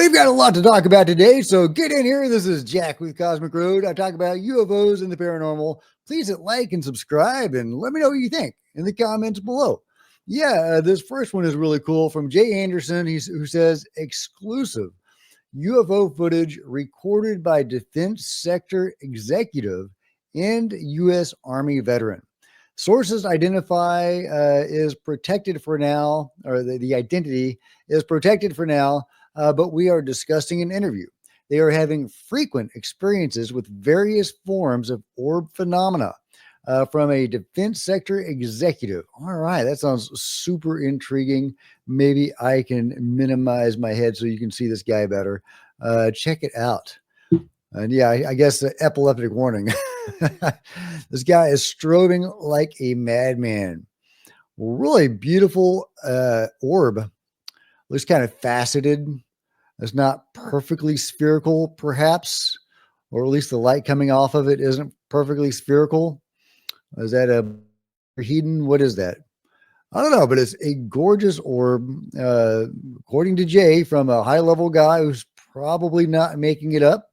We've got a lot to talk about today, so get in here. This is Jack with Cosmic Road. I talk about UFOs and the paranormal. Please hit like and subscribe and let me know what you think in the comments below. This first one is really cool from Jay Anderson, who says, exclusive UFO footage recorded by defense sector executive and U.S. Army veteran. Sources identify is protected for now, or the identity is protected for now, but we are discussing an interview. They are having frequent experiences with various forms of orb phenomena from a defense sector executive. All right, that sounds super intriguing. Maybe I can minimize my head so you can see this guy better. Check it out. And yeah, I guess the epileptic warning. This guy is strobing like a madman. Really beautiful orb. Looks kind of faceted. It's not perfectly spherical, perhaps, or at least the light coming off of it isn't perfectly spherical. Is that a Hedon? What is that? I don't know, but it's a gorgeous orb, according to Jay, from a high-level guy who's probably not making it up.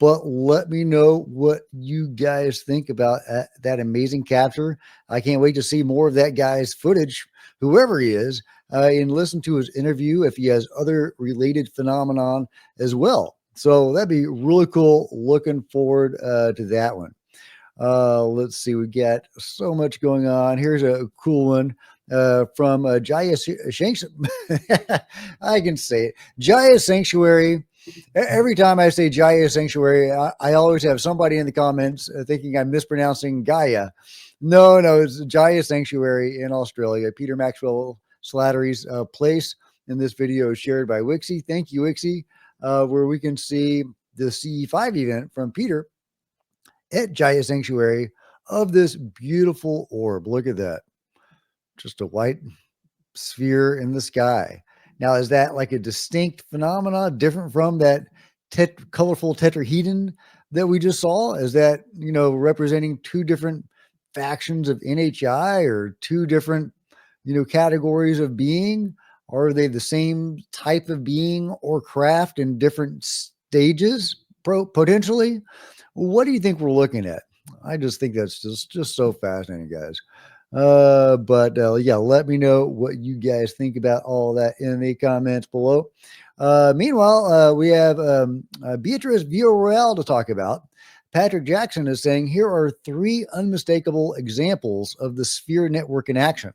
But let me know what you guys think about that amazing capture. I can't wait to see more of that guy's footage, whoever he is, and listen to his interview if he has other related phenomenon as well. So that'd be really cool. Looking forward to that one. Let's see. We got so much going on. Here's a cool one from Jaya Sanctuary. I can say it. Jaya Sanctuary. Every time I say Jaya Sanctuary, I always have somebody in the comments thinking I'm mispronouncing Gaia. No, it's Jaya Sanctuary in Australia. Peter Maxwell Slattery's place in this video is shared by Wixie. Thank you, Wixie, where we can see the CE5 event from Peter at Jaya Sanctuary of this beautiful orb. Look at that. Just a white sphere in the sky. Now, is that like a distinct phenomena, different from that colorful tetrahedron that we just saw? Is that, representing two different factions of NHI or two different, categories of being? Or are they the same type of being or craft in different stages, potentially? What do you think we're looking at? I just think that's just so fascinating, guys. Let me know what you guys think about all that in the comments below. Meanwhile, we have Beatrice Villarreal to talk about. Patrick Jackson is saying, here are 3 unmistakable examples of the sphere network in action.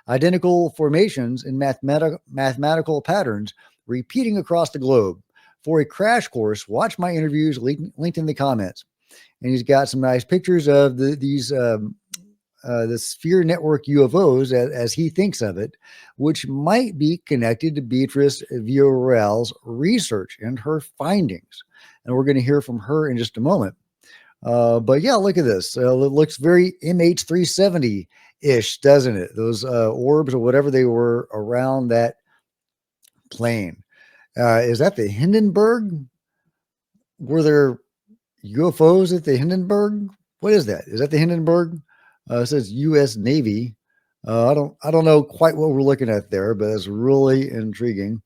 Identical formations in mathematical patterns repeating across the globe. For a crash course, watch my interviews linked in the comments. And he's got some nice pictures of the sphere network UFOs, as he thinks of it, which might be connected to Beatrice Villarreal's research and her findings. And we're going to hear from her in just a moment. Look at this. It looks very MH370-ish, doesn't it? Those orbs or whatever they were around that plane. Is that the Hindenburg? Were there UFOs at the Hindenburg? What is that? Is that the Hindenburg? It says U.S. Navy. I don't know quite what we're looking at there, but it's really intriguing.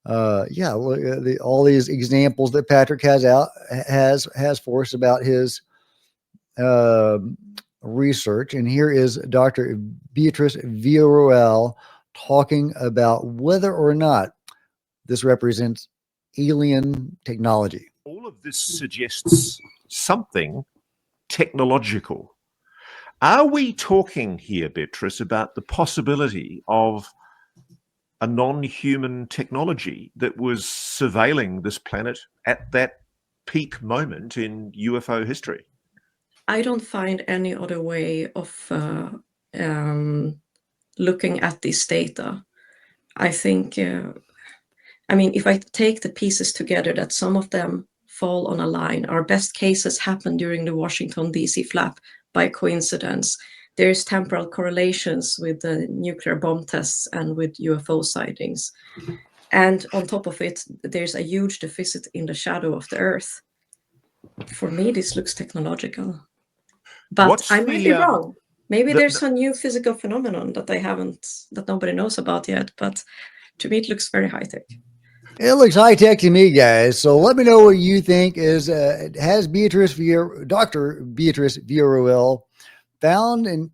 Look at all these examples that Patrick has for us about his research. And here is Dr. Beatrice Villarreal talking about whether or not this represents alien technology. All of this suggests something technological. Are we talking here, Beatrice, about the possibility of a non-human technology that was surveilling this planet at that peak moment in UFO history? I don't find any other way of looking at this data. I think, if I take the pieces together, that some of them fall on a line. Our best cases happen during the Washington, D.C. flap by coincidence. There's temporal correlations with the nuclear bomb tests and with UFO sightings. And on top of it, there's a huge deficit in the shadow of the Earth. For me, this looks technological. But I might be wrong. Maybe there's a new physical phenomenon that nobody knows about yet. But to me, it looks very high-tech. It looks high tech to me, guys. So let me know what you think. Has Dr. Beatrice Villarreal found a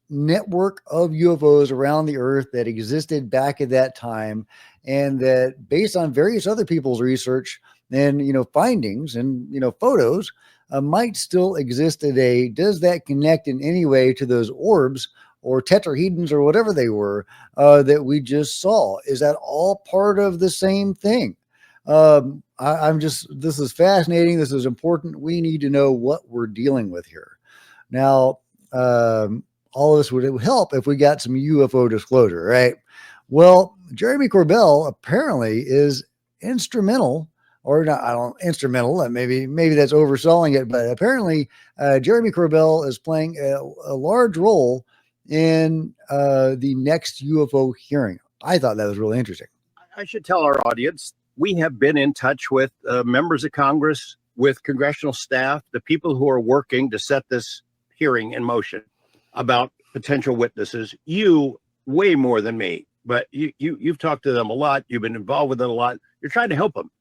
network of UFOs around the Earth that existed back at that time, and that, based on various other people's research and findings and photos, might still exist today? Does that connect in any way to those orbs or tetrahedrons or whatever they were that we just saw? Is that all part of the same thing? This is fascinating. This is important. We need to know what we're dealing with here. Now, all of this would help if we got some UFO disclosure, right? Well, Jeremy Corbell apparently is instrumental, or not, I don't instrumental, maybe that's overselling it, but apparently Jeremy Corbell is playing a large role in the next UFO hearing. I thought that was really interesting. I should tell our audience, we have been in touch with members of Congress, with congressional staff, the people who are working to set this hearing in motion about potential witnesses. You way more than me, but you've talked to them a lot. You've been involved with it a lot. You're trying to help them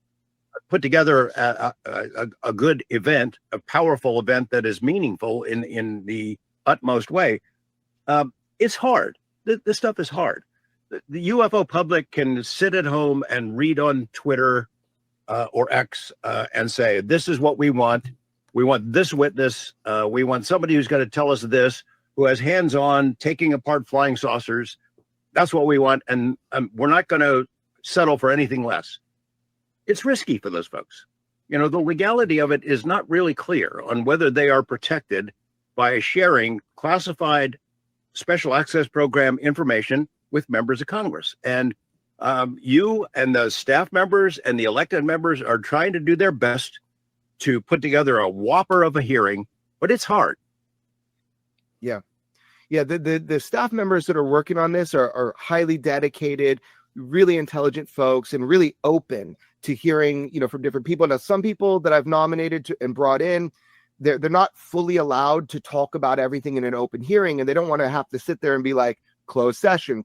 put together a good event, a powerful event that is meaningful in the utmost way. It's hard. This stuff is hard. The UFO public can sit at home and read on Twitter or X and say, this is what we want. We want this witness. We want somebody who's going to tell us this, who has hands-on taking apart flying saucers. That's what we want. And we're not going to settle for anything less. It's risky for those folks. The legality of it is not really clear on whether they are protected by sharing classified special access program information with members of Congress. And you and the staff members and the elected members are trying to do their best to put together a whopper of a hearing, but it's hard. Yeah. The staff members that are working on this are highly dedicated, really intelligent folks, and really open to hearing, from different people. Now, some people that I've nominated and brought in, they're not fully allowed to talk about everything in an open hearing, and they don't want to have to sit there and be like, closed session.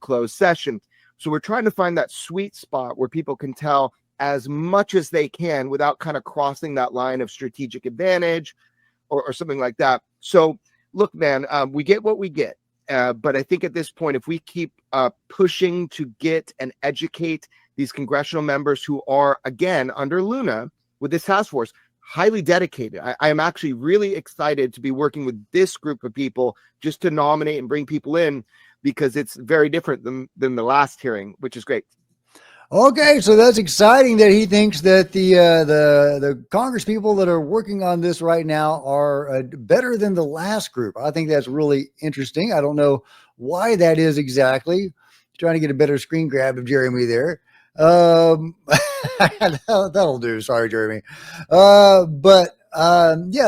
So we're trying to find that sweet spot where people can tell as much as they can without kind of crossing that line of strategic advantage or something like that. So look, man, we get what we get. But I think at this point, if we keep pushing to get and educate these congressional members who are, again, under Luna with this task force, highly dedicated. I am actually really excited to be working with this group of people just to nominate and bring people in, because it's very different than the last hearing, which is great. Okay, so that's exciting that he thinks that the Congress people that are working on this right now are better than the last group. I think that's really interesting. I don't know why that is exactly. Trying to get a better screen grab of Jeremy there. That'll do. Sorry, Jeremy. Yeah,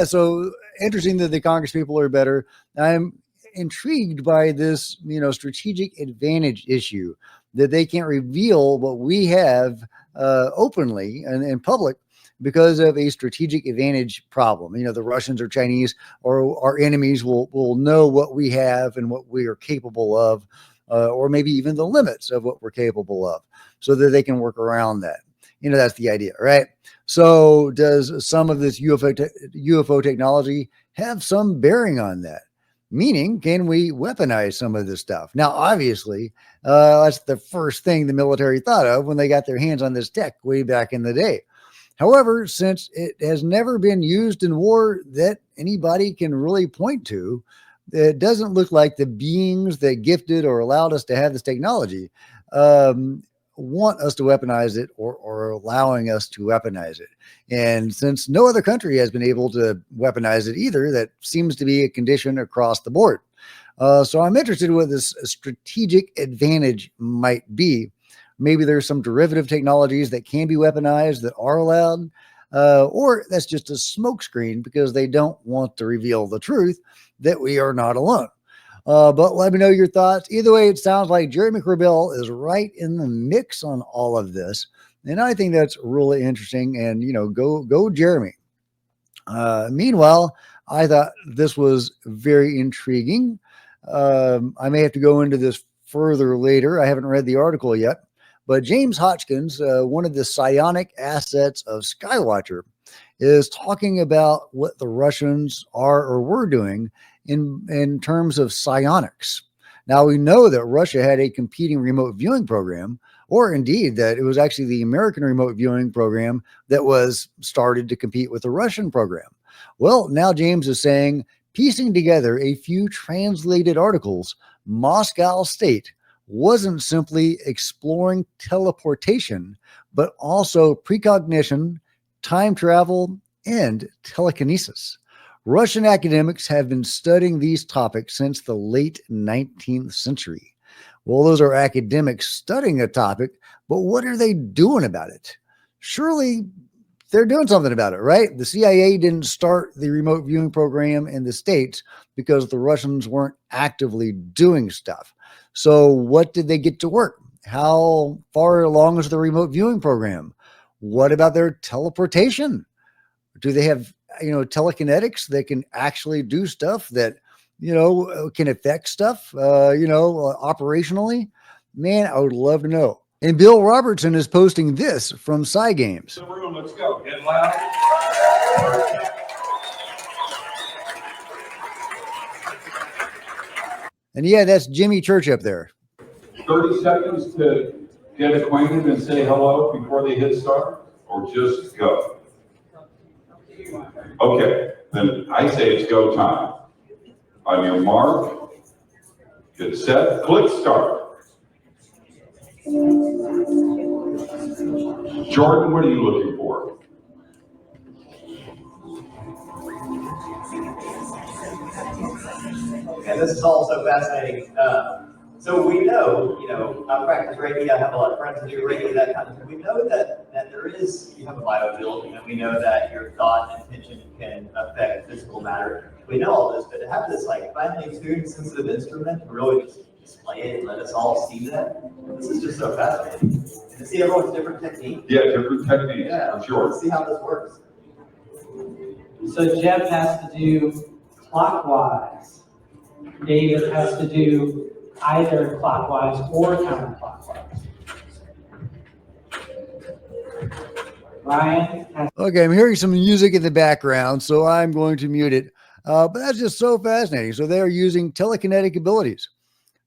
so interesting that the Congress people are better. I'm intrigued by this, strategic advantage issue, that they can't reveal what we have openly and in public because of a strategic advantage problem. The Russians or Chinese or our enemies will know what we have and what we are capable of, or maybe even the limits of what we're capable of, so that they can work around that. That's the idea, right? So does some of this UFO technology have some bearing on that? Meaning, can we weaponize some of this stuff? Now, obviously, that's the first thing the military thought of when they got their hands on this tech way back in the day. However, since it has never been used in war that anybody can really point to, it doesn't look like the beings that gifted or allowed us to have this technology want us to weaponize it or allowing us to weaponize it. And since no other country has been able to weaponize it either, that seems to be a condition across the board. So I'm interested in what this strategic advantage might be. Maybe there's some derivative technologies that can be weaponized that are allowed, or that's just a smokescreen because they don't want to reveal the truth that we are not alone. But let me know your thoughts. Either way, it sounds like Jeremy Corbell is right in the mix on all of this. And I think that's really interesting. And, go Jeremy. Meanwhile, I thought this was very intriguing. I may have to go into this further later. I haven't read the article yet, But James Hotchkiss, one of the psionic assets of Skywatcher, is talking about what the Russians are or were doing in terms of psionics. Now, we know that Russia had a competing remote viewing program, or indeed that it was actually the American remote viewing program that was started to compete with the Russian program. Well, now James is saying, piecing together a few translated articles, Moscow State wasn't simply exploring teleportation, but also precognition, time travel, and telekinesis. Russian academics have been studying these topics since the late 19th century. Well, those are academics studying a topic, but what are they doing about it? Surely they're doing something about it, right? The CIA didn't start the remote viewing program in the States because the Russians weren't actively doing stuff. So what did they get to work? How far along is the remote viewing program? What about their teleportation? Do they have, telekinetics that can actually do stuff that, can affect stuff, operationally? Man, I would love to know. And Bill Robertson is posting this from Psy Games. The room, let's go. Get loud. And yeah, that's Jimmy Church up there. 30 seconds to get acquainted and say hello before they hit start, or just go? Okay, then I say it's go time. On your mark, get set, click start. Jordan, what are you looking for? And this is also fascinating. So we know, I practice Reiki, I have a lot of friends who do Reiki, that kind of thing. We know that you have a biofield, and we know that your thought and intention can affect physical matter. We know all this, but to have this finely tuned, sensitive instrument to really just display it and let us all see that, this is just so fascinating. To see everyone's different technique. Yeah, different techniques, yeah, for sure. Let's see how this works. So Jeff has to do clockwise. David has to do either clockwise or counterclockwise. Ryan has. Okay, I'm hearing some music in the background, so I'm going to mute it. But that's just so fascinating. So they are using telekinetic abilities.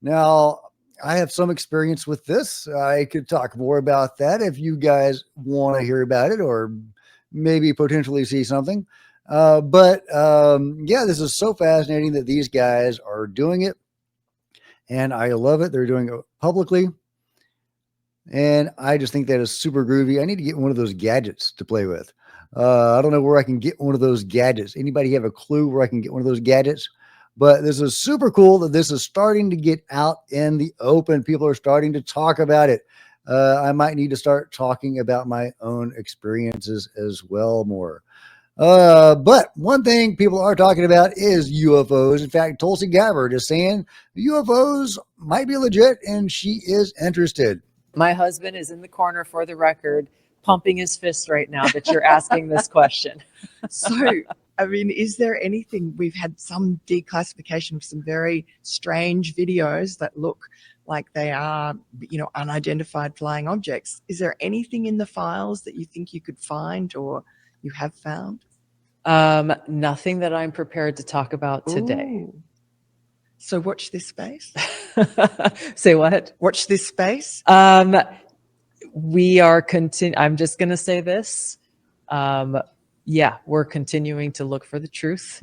Now, I have some experience with this. I could talk more about that if you guys want to hear about it or maybe potentially see something. Yeah, this is so fascinating that these guys are doing it. And I love it. They're doing it publicly. And I just think that is super groovy. I need to get one of those gadgets to play with. I don't know where I can get one of those gadgets. Anybody have a clue where I can get one of those gadgets? But this is super cool that this is starting to get out in the open. People are starting to talk about it. I might need to start talking about my own experiences as well more. But one thing people are talking about is UFOs. In fact, Tulsi Gabbard is saying UFOs might be legit and she is interested. My husband is in the corner, for the record, pumping his fist right now that you're asking this question. So, I mean, is there anything, we've had some declassification of some very strange videos that look like they are, unidentified flying objects. Is there anything in the files that you think you could find or you have found? Nothing that I'm prepared to talk about today. Ooh. So watch this space. Say what? Watch this space. We are I'm just going to say this. We're continuing to look for the truth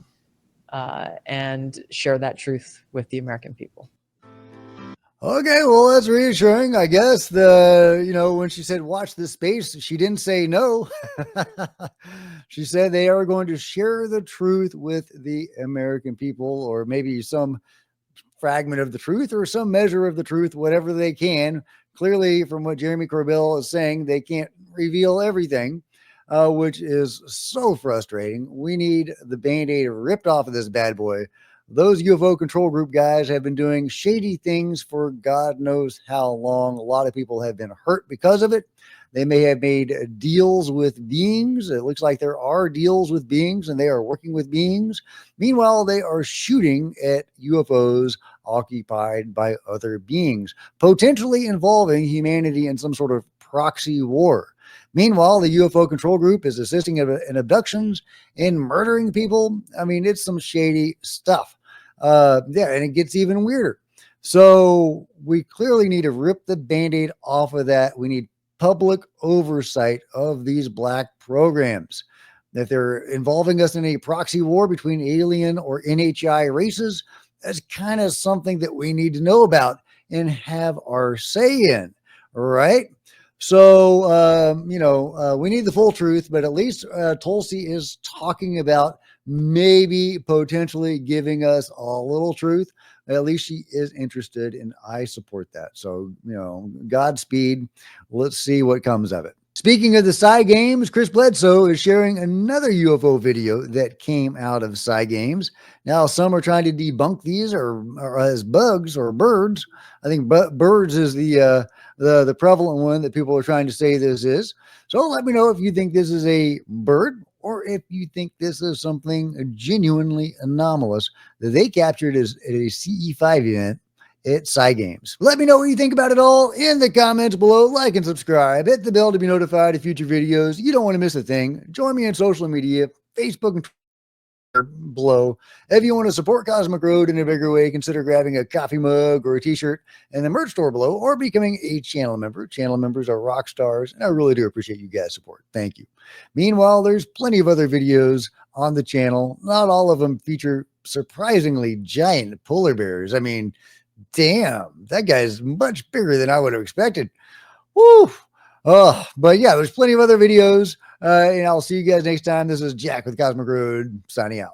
and share that truth with the American people. Okay, well, that's reassuring. I guess when she said watch this space, she didn't say no. She said they are going to share the truth with the American people, or maybe some fragment of the truth or some measure of the truth, whatever they can. Clearly, from what Jeremy Corbell is saying, they can't reveal everything, which is so frustrating. We need the Band-Aid ripped off of this bad boy. Those UFO control group guys have been doing shady things for God knows how long. A lot of people have been hurt because of it. They may have made deals with beings. It looks like there are deals with beings and they are working with beings. Meanwhile, they are shooting at UFOs occupied by other beings, potentially involving humanity in some sort of proxy war. Meanwhile, the UFO control group is assisting in abductions and murdering people. I mean, it's some shady stuff. Yeah, and it gets even weirder. So we clearly need to rip the Band-Aid off of that. We need public oversight of these black programs. If they're involving us in a proxy war between alien or NHI races, that's kind of something that we need to know about and have our say in, right? So, we need the full truth, but at least Tulsi is talking about maybe potentially giving us a little truth. At least she is interested, and I support that. So, Godspeed. Let's see what comes of it. Speaking of the Psy Games, Chris Bledsoe is sharing another UFO video that came out of Psy Games. Now, some are trying to debunk these or as bugs or birds. I think birds is the prevalent one that people are trying to say this is. So let me know if you think this is a bird or if you think this is something genuinely anomalous that they captured at a CE5 event at Psy Games. Let me know what you think about it all in the comments below. Like and subscribe. Hit the bell to be notified of future videos. You don't want to miss a thing. Join me on social media, Facebook and Twitter below. If you want to support Cosmic Road in a bigger way, consider grabbing a coffee mug or a t-shirt in the merch store below or becoming a channel member. Channel members are rock stars, and I really do appreciate you guys' support. Thank you. Meanwhile, there's plenty of other videos on the channel. Not all of them feature surprisingly giant polar bears. I mean, damn, that guy's much bigger than I would have expected. Woo! Oh, but yeah, there's plenty of other videos, and I'll see you guys next time. This is Jack with Cosmic Road signing out.